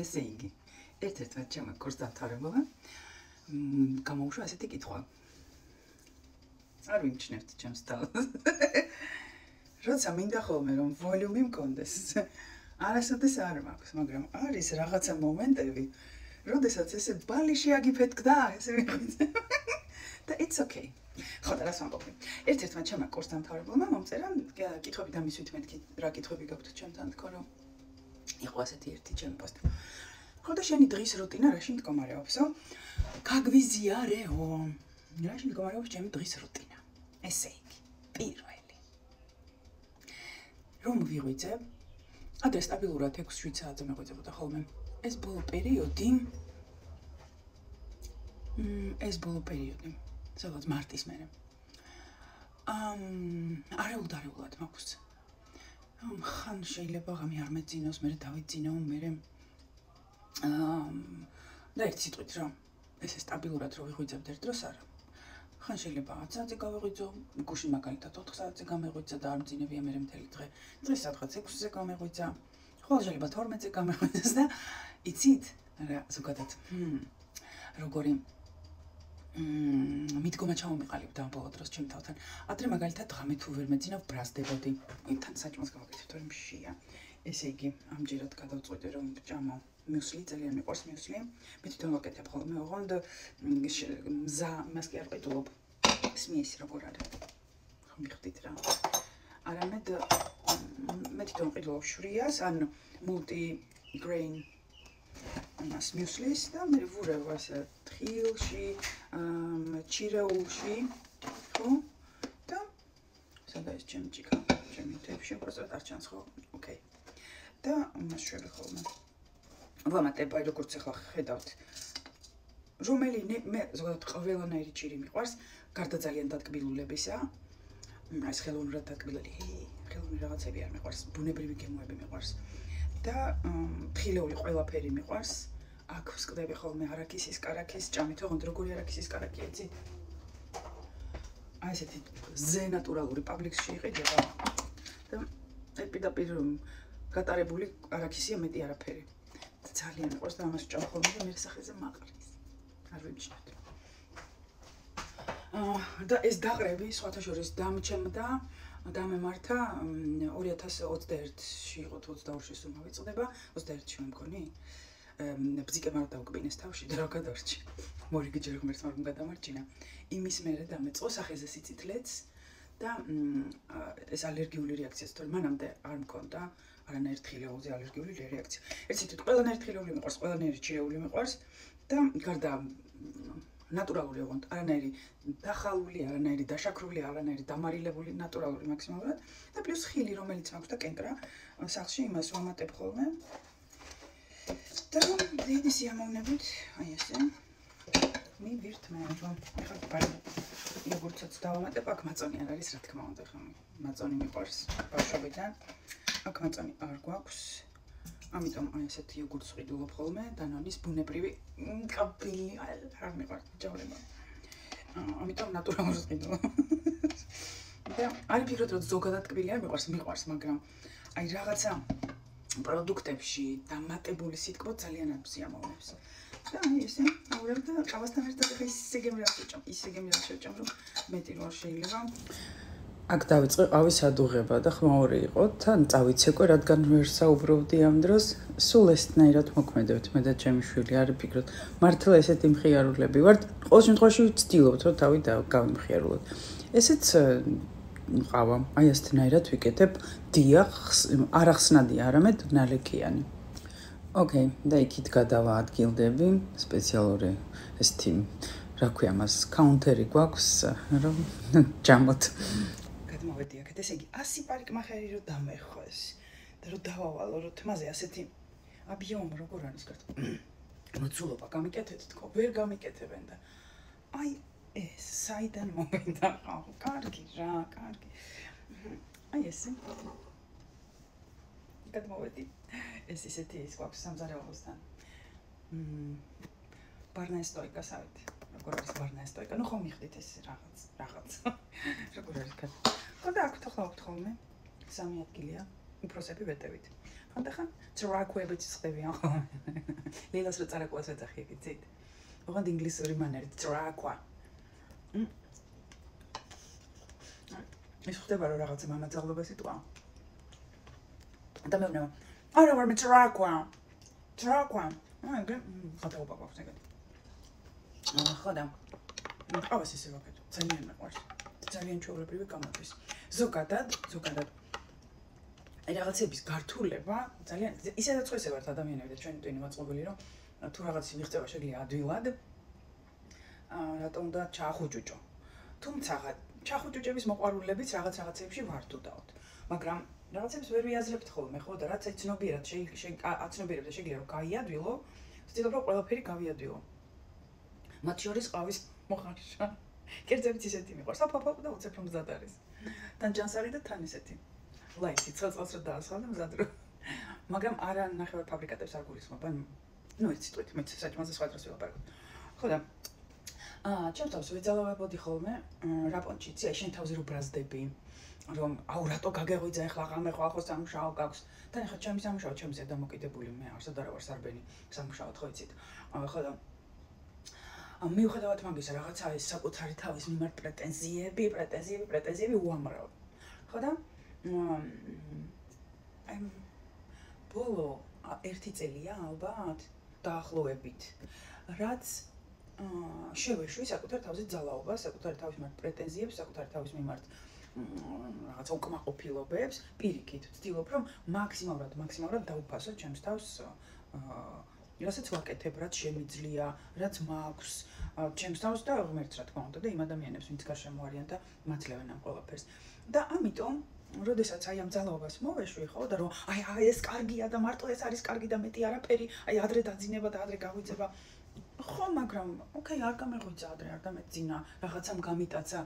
ესე იგი, ერთ-ერთმა ჩემმა კურსდამთავრებელმა გამოუშვა ასეთი კითხვა. არ ვიმჩნევთ ჩემს თავს. როცა მინდა ხოლმე რომ ვოლიუმი მქონდეს, არასოდეს არ მაქვს, მაგრამ არის რაღაცა მომენტები, როდესაც ესე ბალი შეაგიფეთქდა, ესე მიხვიდე. და it's okay. ხო, და რას ვამბობი? ერთ-ერთმა ჩემმა კურსდამთავრებელმა მომწერა კითხვები დამისვით მეთქი, რა კითხვები გაქვთ ჩემთან თქო, რომ იყო ასეთი ერთი ჩემი პოსტი. ხო, და შენი დღის რუტინა რაში მდგომარეობსო? გაგვიზიარეო. რაში მდგომარეობს ჩემი დღის რუტინა? ესე იგი, პირველი. რომ ვიღვიძებ, ადრე სტაბილურად 6-7 საათზე მეღვიძებოდა ხოლმე. ეს ბოლო პერიოდი, სადღაც მარტის მერე. არეულად მაქვს. ხან შეიძლება ღამე არ მეძინოს, მერე დავიძინო, მერე და ერთი სიტყვით რა, ესე სტაბილურად რო ვიღვიძებთ ერთ დროს არა. ხან შეიძლება 10 საათზე გავიღვიძო, გუშინ მაგალითად 4 საათზე გამეღვიძა და არ მძინებია მერე მთელი დღე. დღეს სადღაც 6-ზე გამეღვიძა, ხოლმე შეიძლება 12-ზე გამეღვიძას და იცით რა ზოგადად როგორი მიდგომა ჩამომიყალიბდა ამ ბოლო დროს ჩემ თავთან. ადრე მაგალითად ღამე თუ ვერ მეძინა ბრაზდებოდი. თან საჭმელს გავაკეთებ, რომ შია. ესე იგი, ამჯერად გადავწყვიტე რომ ჭამო მიუსლი, ძალიან მიყვარს მიუსლი. მე თვითონ ვაკეთებ ხოლმე, ოღონდ მზა მას კი არ ყიდულობ. სმიესი როგორ არის? ხო მიხდით რა. არამედ მე თვითონ ყიდულობ შვრიას, ან multi grain მას მიუსლის და მე ვურევ ასე თხილში, ჩირეულში, ხო? და სადა ეს ჩემი ჭიქა, ჩემი თებში უბრალოდ არ ჩანს ხო? ოკეი. და მას შევე ხოლმე. ვამატებ, აი როგორც ახლა ხედავთ. რომელი მე ზოგადად ყველანაირი ჭირი მიყვარს, გარდა ძალიან დატკბილულებისა. ეს ხელოვნურად დატკბილული, ხელოვნური რაღაცები არ მიყვარს, ბუნებრივი გემოები მიყვარს. და თხილეული ყველაფერი მიყვარს. აქ ვსკდები ხოლმე არაქისის კარაქის ჭამით, ოღონდ როგორი არაქისის კარაქი იცი? აი ესეთი ზე ნატურალური პაბლიკსში იყიდება. და პირდაპირ გატარებული არაქისია მეტი არაფერი. ძალიან მიყვარს და ამას ვჭამ ხოლმე და მე სახეზე მაყრის. არ ვიმჩნევთ. და ეს დაყრები სხვათა შორის დამჩემდა დამემართა 2021-ში იყო 22-ში სულ მოვიწყდება 21-ში მგონი ბზიკებმა არ დავკბინეს თავში და რა გადარჩი მორიგი ჯერ ღმერთმა რომ გადამარჩინა იმის მერე დამეწყო სახეზე სიცითლეც და ეს ალერგიული რეაქციაც თორე მანამდე არ მქონდა არანაირი თხილეულზე ალერგიული რეაქცია ერთ სიტყვით ყველანაირი თხილეული მიყვარს ყველანაირი ჭირეული მიყვარს და გარდა ნატურალური ოღონდ არანაირი დახალული, არანაირი დაშაქრული, არანაირი დამარილებული ნატურალური მაქსიმალურად და პლუს ხილი რომელიც მაქვს და კენკრა სახლში იმას ვამატებ ხოლმე და დიდი სიამოვნებით აი ესე მივირთ მე რომ ეხლა პარი იოგურტსაც დავამატებ აქ მაწონი არ არის რა თქმა უნდა ხომ მაწონი მიყვარს ბავშვობიდან აქ მაწონი არ გვაქვს ამიტომ აი ესეთი იოგურტს ვყიდულობ ხოლმე დანონის ბუნებრივი კაბილი არ მიყვარს ჯავლება ამიტომ ნატურალურს ვყიდულობ და არ ფიქრობ რომ ზოგადად კბილი არ მიყვარს მაგრამ აი რაღაცა პროდუქტებში დამატებული სიტყვა ძალიან არ მსიამოვნებს და აი ესე აურევ და ყავასთან ერთად ისე გემრიელს შევჭამ რომ მეტი რო არ შეიძლება აქ დავიწყე ყავის ადუღება და ხმაური იყო თან წავიცე რადგან ვერ საუბრობდი ამ დროს სულ ესნაირად მოქმედებთ მე და ჩემი შვილი არ ფიქრობთ მართლა ესეთი მხიარულები ვართ ყოველ შემთხვევაში ვცდილობთ რომ თავი გავიმხიარულოთ ესეც ყავა აი ესნაირად ვიკეთებ დიახს არახსნადი არამედ ნალექიანი ოკეი და იქით გადავა ადგილდები სპეციალური ესეთი რა ქვია მას კაუნტერი გვაქვს რომ ჯამოთ მოვედი აქეთ, ესე იგი 100 პარიკმახერი რო დამეხოს და რო დავავალო რო თმაზე ასეთი აბიომი როგორ არის კარტო. მოცულობა გამიკეთეთ თქო, ვერ გამიკეთებენ და აი ეს საიდან მომენტა ხავ, კარგი რა, კარგი. აი ესე. გადმოვედი. ეს ისეთი ის გვაქვს სამზარეულოსთან. ბარნესტოიკასავით. როგორ არის ბარნესტოიკა? ნუ ხომ მიხდით ეს რაღაც. როგორ არის კარტო? და აქ თხოვთ ხოლმე 3 ადგილია უფროსები ვეტევით. ხანდახან ტრაკვებიც ხდებიან ხოლმე. ლილას რო წარაკუას ეძახი იცით? ოღონდ ინგლისური მანერით ტრაკვა. ის ხდება რომ რაღაცა მამაძალობა სიტყვა. და მე ვნება არა ვარ მე ტრაკვა. ხატაობა გვაქვს ეგეთი. ხოდა. ყავს ისე ვაკეთო. ძალიან მეყვარს. ძალიან ჩვეულებრივი გამოდის. ზოგადად აი რაღაცების გართულება ძალიან ისედაც ხო ესე ვართ ადამიანები და ჩვენი ტვინი მაწყობილი რომ თუ რაღაცი მიღწევა შეიძლება ადვილად რატომ უნდა ჩაახუჭუჭო. თუმცა ჩახუჭუჭების მოყვარულებიც რაღაცებში ვართ უდაოდ. მაგრამ რაღაცებს ვერ ვიაზრებთ ხოლმე, ხო და რაც აცნობიერად აცნობიერებ და შეიძლება რომ გაიადვილო, ვცდილობ რომ ყველაფერი გავიადვილო. მათ შორის ყავის მოხარშა. კერძებიც ისეთი მიყვარს. აფაფაფ და უცებ რომ მზად არის. თან ჯანსაღი და თან ისეთი. ლაიქი ცალ-ცალს რა დაასხა და მზად რო. მაგრამ არა ნახევარ ფაბრიკატებს არ გულისხმობ. ნუ ეს სიტყვით მეც საჭმელზე სხვა დროს ვილაპარაკო. ხო და ჩემს თავს ვეძალავებოდი ხოლმე რაპონჩიც, აი შენ თავზე რო ბრაზდები, რომ აუ რატო გაგეღვიძა ახლა ღამე ხო ახო სამუშაო გაქვს. და ახლა ჩემი სამუშაო ჩემზე დამოკიდებული მე არსად არა ვარ სარბენი სამუშაოდ ხო იცით. ხო და მიუხედავად მაგისა რაღაცა ეს საკუთარი თავის მიმართ პრეტენზიები უამრავ. ხო და ბოლო 1 წელია ალბათ დაახლოებით რაც შევეშვი საკუთარ თავზე ძალაობას, საკუთარი თავის მიმართ პრეტენზიებს, საკუთარი თავის მიმართ რაღაცა უკმაყოფილობებს, პირიქით ვცდილობ რომ მაქსიმალურად დავუფასო ჩემს თავს რასაც ვაკეთებ, რაც შემიძლია, რაც მაქვს ჩემს თავს და ღმერთს რა თქმა უნდა და იმ ადამიანებს ვინც გარშემო არიან და მათლევენ ამ ყველაფერს. და ამიტომ როდესაც აი ამ ძალაობას მოვეშვი ხო და რომ აი ეს კარგია და მარტო ეს არის კარგი და მეტი არაფერი, აი ადრე დაძინება და ადრე გაღვიძება. ხო, მაგრამ ოკეი, არ გამეღვიძა ადრე, არ დამეძინა, რაღაცამ გამიტაცა,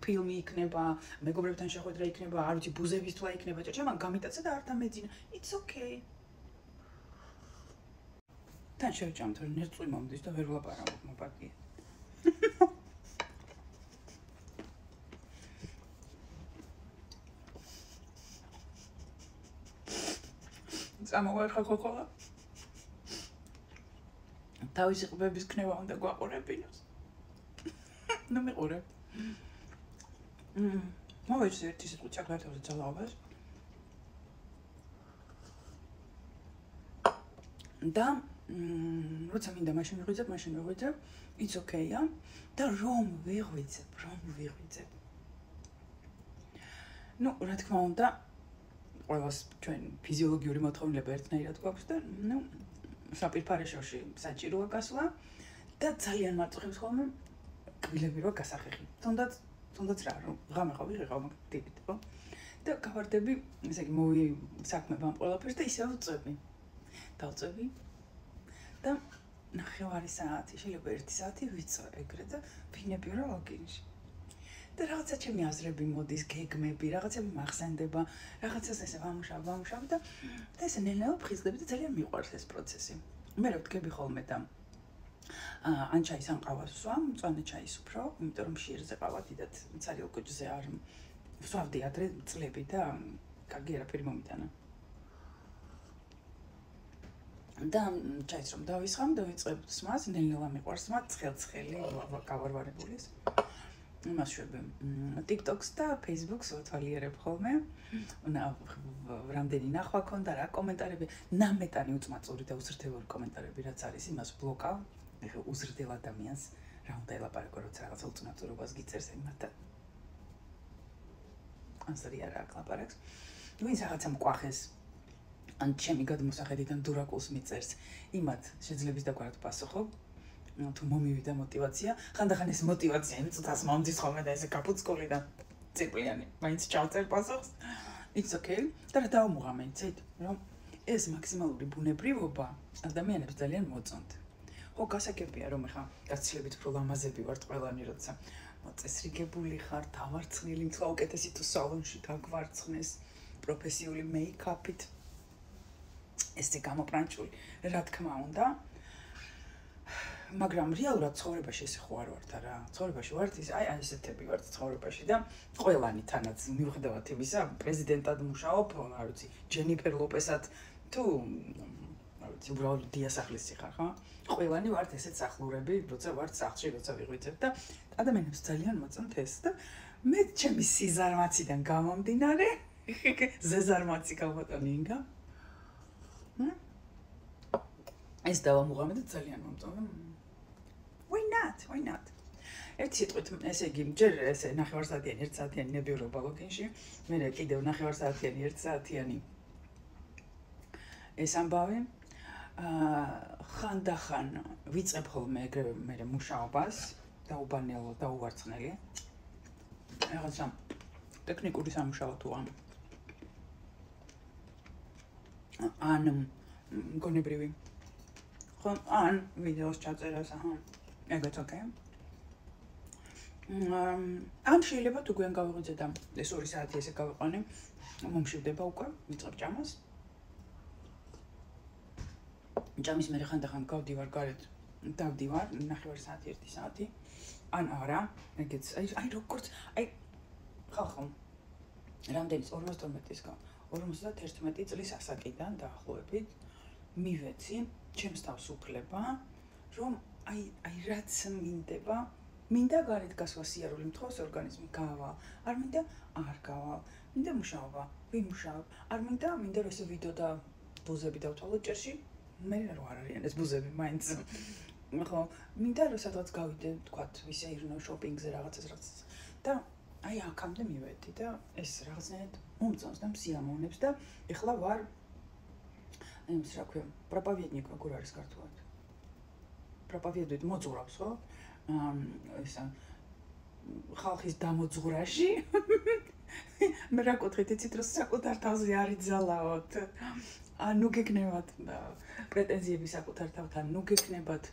ფილმი იქნება, მეგობრებთან შეხვედრა იქნება, არ ვიცი, ბუზების თვლა იქნება, ჩემან გამიტაცა და არ დამეძინა. It's okay. თან შევჭამთ რომ ნერწყვი მომდის და ვერ ვლაპარაკობ მოპატიე. წამოვარხა ქოქოლა. თავისი ყბების ქნება უნდა გვაყურებინოს. ნუ მიყურებ. მოვეჭდი ერთი სიტყვით ჩაგართავზე ძალაობას. და როცა მინდა მაშინ ვიღვიძებ, it's okay-ა და რომ ვიღვიძებ. ნუ, რა თქმა უნდა, ყველას ჩვენ ფიზიოლოგიური მოთხოვნილება ერთნაირად გვაქვს და ნუ საპირფარეშოში საჭიროა გასვლა და ძალიან მარწუხებს ხოლმე კბილები რო გასახეხი. თუნდაც რა რომ ღამე ხო ვიღებ მაგ ტიპით, ხო? და გავარდები, ესე იგი საქმე ამ ყველაფერს და ისევ დავწევი და ნახევარი საათი, შეიძლება 1 საათი ვიცო ეგრე და ვინები რა ლოგინში. და რაღაცა ჩემი აზრები მოდის, გეგმები, რაღაცები მახსენდება, რაღაცას ესე ვამუშავ და ესე ნელ-ნელა ვხიზლები და ძალიან მიყვარს ეს პროცესი. მე რა ვდგები ხოლმე და ან ჩაის ან ყავას ვსვამ, მწვანე ჩაის უფრო, იმიტომ რომ შიერზე ყავა დიდად ცარიელ კოჭზე არ ვსვავდი ადრე წლები და კარგი არაფერი მომიტანა. და ჩაის რომ დავისხამ და ვიწყებ სმას, ნელ-ნელა მიყვარს სმა, ცხელი, გავარვარებულის. იმას შვები TikTok-ს და Facebook-ს ვთვალიერებ ხოლმე. რამდენი ნახვა ქონდა, რა კომენტარები, ნამეტანი უწმაწური და უსრთელური კომენტარები რაც არის, იმას ბლოკავ. ეხლა უსრთელ ადამიანს რა უნდა ელაპარაკო, როცა რაღაცა უწმაწურობას გიწერს იმათთან. ასარი არა აკლაპარაკს. ვინც რაღაცა მკვახეს ან ჩემი გადმოსახედიდან დურაკულს მიწერს, იმათ შეძლებს დაგვარად პასუხობ. თუ მომივიდა мотиваცია, ხანდახან ეს мотиваცია იმ წუთას მომდის ხოლმე და ესე კაპუცკული და ციკლიანი. მაინც ჩავწერ პასუხს. It's okay. და რა დავმუღამე, იცით, რომ ეს მაქსიმალური ბუნებრივობა ადამიანებს ძალიან მოწონთ. ხო, გასაგებია რომ ეხა გაცილებით უფრო ლამაზები ვართ ყველანი, როცა მოწესრიგებული ხარ, დავარცხნილი, თქო უკეთესი თუ სალონში გაგვარცხნეს პროფესიული მეიქაპით. ესე გამოპრანჭული, რა თქმა უნდა. მაგრამ რეალურად ცხოვრებაში ესე ხო არ ვართ არა ცხოვრებაში ვართ ის აი ესეთები ვართ ცხოვრებაში და ყველანი თანაც მიუხედავად იმისა პრეზიდენტად მუშაობ არ ვიცი ჯენიფერ ლოპესად თუ არ ვიცი უბრალოდ დიასახლისი ხარ ხო ყველანი ვართ ესეთ სახლურები როცა ვართ სახლში როცა ვიღვიძებ და ადამიანებს ძალიან მოწონთ ეს და მე ჩემი სიზარმაციდან გამომდინარე ზეზარმაცი გავატონი ინგა ეს დავამუღამე და ძალიან მომწონდა why not ერთი სიტყვით ესე იგი ჯერ ესე ნახევარსაათიანი 1 საათიანი ნებიურობა ლოგინში მე კიდევ ნახევარსაათიანი 1 საათიანი ეს ამბავი ხანდახან ვიწყებ ხოლმე ეგრევე მე მუშაობას და უბანელო და უვარცხნელი რაღაცა ტექნიკური სამუშაო თუ ან გონებრივი ხო ან ვიდეოს ჩაწერას აჰა ეგეც ოკეი ან შეიძლება თუ გვიან გავიღვიძე და ეს 2 საათი ესე გავიყვანე მომშვიდება უკვე ვიწყებ ჭამას ჭამის მერე ხანდახან გავდივარ გარეთ დავდივარ ნახევარ საათი 1 საათი ან არა ეგეც აი როგორც აი ხალხო რამდენის 51 წლის ასაკიდან დაახლოებით მივეცი ჩემს თავს უფლება რომ აი რაც მინდა გარეთ გასვა სიარული მთხოვს ორგანიზმი გავა არ მინდა არ გავა მინდა მუშაობა ვიმუშავ არ მინდა რომ ესე ვიდეო და ბუზები დავთვალო ჭერში მე რა არიან ეს ბუზები მაინც ხო მინდა რომ სადღაც გავიდე თქვათ ვისეირნო შოპინგზე რაღაცას და აი აქამდე მივედი და ეს რაღაცნაირად მომწონს და მსიამოვნებს და ეხლა ვარ იმის რა ქვია პროპავედნიკ როგორ არის ქართულად პროპავედით მოძღვრავს ხო ესა ხალხის დამოძღვრაში მე რა კუთხით იცით რომ საკუთარ თავზე არ იძალაოთ ანუ გეკნევათ პრეტენზიები საკუთარ თავთან ნუ გეკნებათ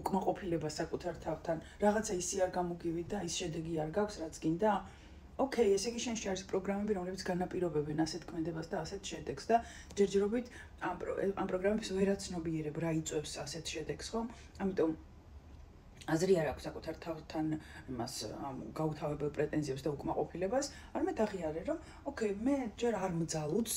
უკმაყოფილება საკუთარ თავთან რაღაცა ისი არ გამოგივით და ის შედეგი არ გაქვს რაც გინდა ოკეი ესე იგი შენში არის პროგრამები რომლებიც განაპირობებენ ასეთ ქმედებას და ასეთ შედეგს და ჯერჯერობით ამ პროგრამებს ვერაცნობიერებ რა იწვევს ასეთ შედეგს ხო ამიტომ აზრი არ აქვს საკუთარ თავთან იმას გაუთავებელ პრეტენზიებს და უკმაყოფილებას არამედ აღიარე რომ ოკეი მე ჯერ არ მძალუც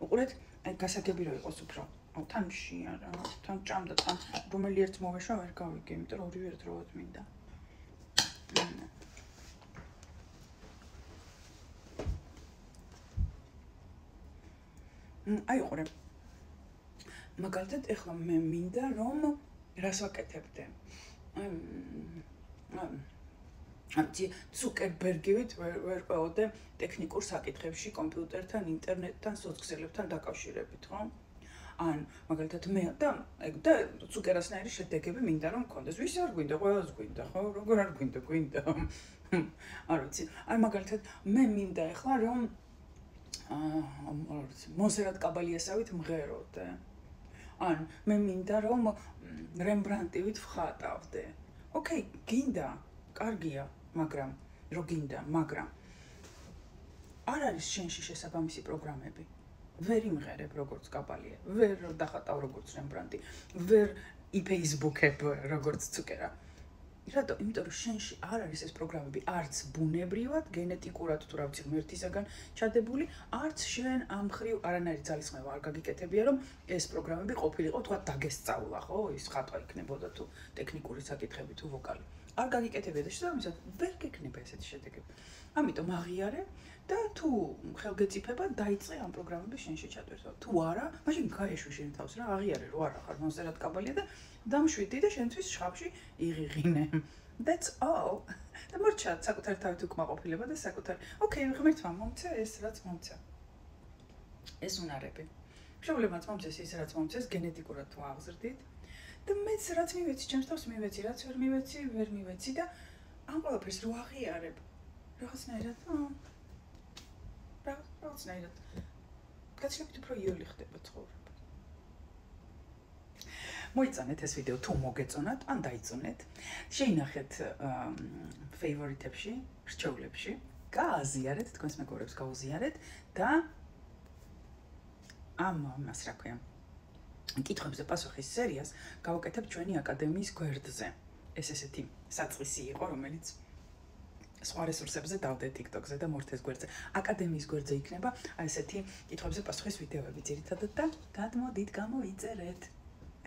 უყურეთ აი გასაგები რო იყოს უფრო თან არა თან ჭამდა თან რომელი ერთ მოვეშვა ვერ გავიგე იმიტომ რომ ორივე ერთდროულად მინდა აი უყურე მაგალითად ეხლა მე მინდა რომ რას ვაკეთებდე ამცი ცუკერბერგივით ვერ ყავდე ტექნიკურ საკითხებში კომპიუტერთან ინტერნეტთან სოცგზელებთან დაკავშირებით ხო ან მაგალითად მე და ცუკერასნაირი შედეგები მინდა რომ მქონდეს ვის არ გვინდა ყველას გვინდა ხო როგორ არ გვინდა არ ვიცი აი მაგალითად მე მინდა ეხლა რომ მონსერატ კაბალიასავით მღეროდე ან მე მინდა რომ რემბრანდტივით ვხატავდე ოკეი გინდა კარგია მაგრამ რო გინდა მაგრამ არ არის შენში შესაბამისი პროგრამები ვერ იმღერებ როგორც კაბალია ვერ დახატავ როგორც რემბრანდტი ვერ იფეისბუქებ როგორც ცუკერა რატო იმიტომ რომ შენში არ არის ეს პროგრამები არც ბუნებრივად გენეტიკურად თუ რა ვიცი ღმერთისაგან ჩადებული არც შენ ამ ხრივ არანაირი ძალისხმევა არ გაგიკეთებია რომ ეს პროგრამები ყოფილიყო თქვა დაგესწავლა ხო ის ხატვა იქნებოდა თუ ტექნიკური საკითხები თუ ვოკალი არ გაგიკეთებია და შესაბამისად ვერ გეკნება ესეთი შედეგები ამიტომ აღიარე და თუ ხელგეწიფება დაიწყე ამ პროგრამების შენში ჩატვირთვა თუ არა მაშინ გაეშვი შენ თავს რა აღიარე რო არა ხარ მონსერატ კაბალია და დამშვიდი და შენთვის შხაპში იღიღინე that's all და მორჩა საკუთარ თავით უკმაყოფილება და საკუთარ ოკეი ღმერთმა მომცა ეს რაც მომცა ეს უნარები მშობლებმაც მომცეს ის რაც მომცეს გენეტიკურად თუ აღზრდით და მეც რაც მივეცი ჩემს თავს მივეცი რაც ვერ მივეცი და ამ ყველაფერს რო აღიარებ რაღაცნაირად გაცილებით უფრო იოლი ხდება ცხოვრება მოიწონეთ ეს ვიდეო თუ მოგეწონათ ან დაიწონეთ შეინახეთ ფეივორიტებში რჩეულებში გააზიარეთ თქვენს მეგობრებს გაუზიარეთ და ამას რა ქვია კითხვებზე პასუხის სერიას გავაკეთებ ჩვენი აკადემიის გვერდზე. ეს ესეთი საწყისი იყო, რომელიც სხვა რესურსებზე დავდე TikTok-ზე და მორთეს გვერდზე. აკადემიის გვერდზე იქნება ესეთი კითხვებზე პასუხის ვიდეოები ძირითადად და გადმოდით გამოვიწერეთ.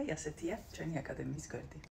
აი ასეთია ჩვენი აკადემიის გვერდი.